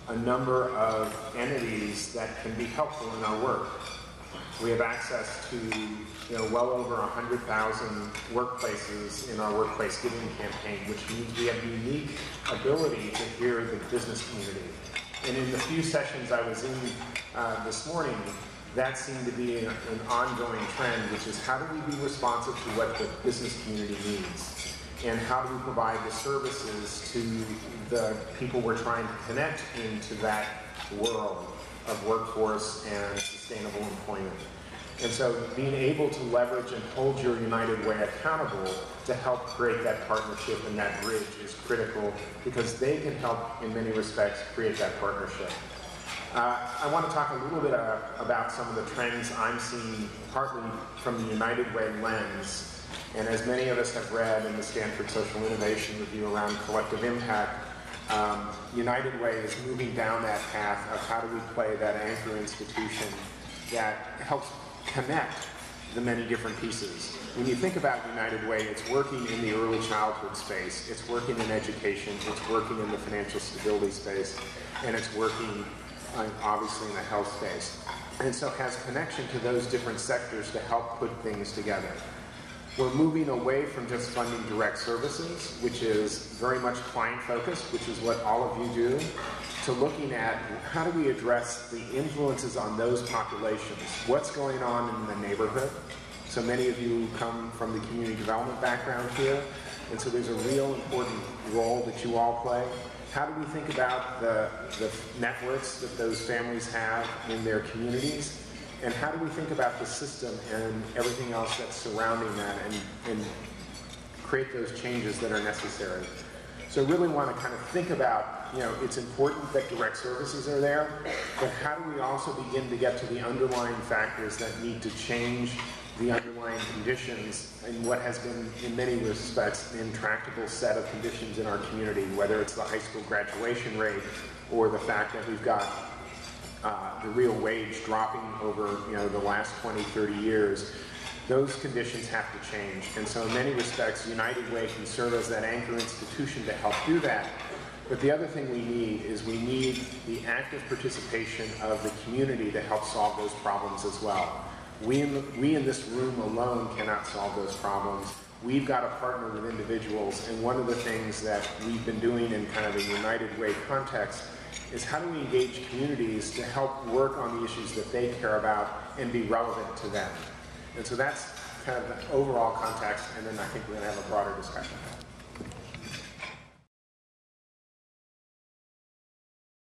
a number of entities that can be helpful in our work. We have access to well over 100,000 workplaces in our workplace giving campaign, which means we have a unique ability to hear the business community. And in the few sessions I was in this morning, that seemed to be an ongoing trend, which is how do we be responsive to what the business community needs? And how do we provide the services to the people we're trying to connect into that world of workforce and sustainable employment? And so being able to leverage and hold your United Way accountable to help create that partnership and that bridge is critical, because they can help in many respects create that partnership. I want to talk a little bit about some of the trends I'm seeing partly from the United Way lens. And as many of us have read in the Stanford Social Innovation Review around collective impact, United Way is moving down that path of how do we play that anchor institution that helps connect the many different pieces. When you think about United Way, it's working in the early childhood space, it's working in education, it's working in the financial stability space, and it's working obviously in the health space. And so it has connection to those different sectors to help put things together. We're moving away from just funding direct services, which is very much client-focused, which is what all of you do, to looking at how do we address the influences on those populations. What's going on in the neighborhood? So many of you come from the community development background here, and so there's a real important role that you all play. How do we think about the networks that those families have in their communities? And how do we think about the system and everything else that's surrounding that and create those changes that are necessary? So really want to kind of think about, it's important that direct services are there, but how do we also begin to get to the underlying factors that need to change the underlying conditions in what has been, in many respects, an intractable set of conditions in our community, whether it's the high school graduation rate or the fact that we've got the real wage dropping over the last 20, 30 years. Those conditions have to change. And so in many respects, United Way can serve as that anchor institution to help do that. But the other thing we need is we need the active participation of the community to help solve those problems as well. We in this room alone cannot solve those problems. We've got to partner with individuals, and one of the things that we've been doing in kind of a United Way context is how do we engage communities to help work on the issues that they care about and be relevant to them. And so that's kind of the overall context, and then I think we're going to have a broader discussion.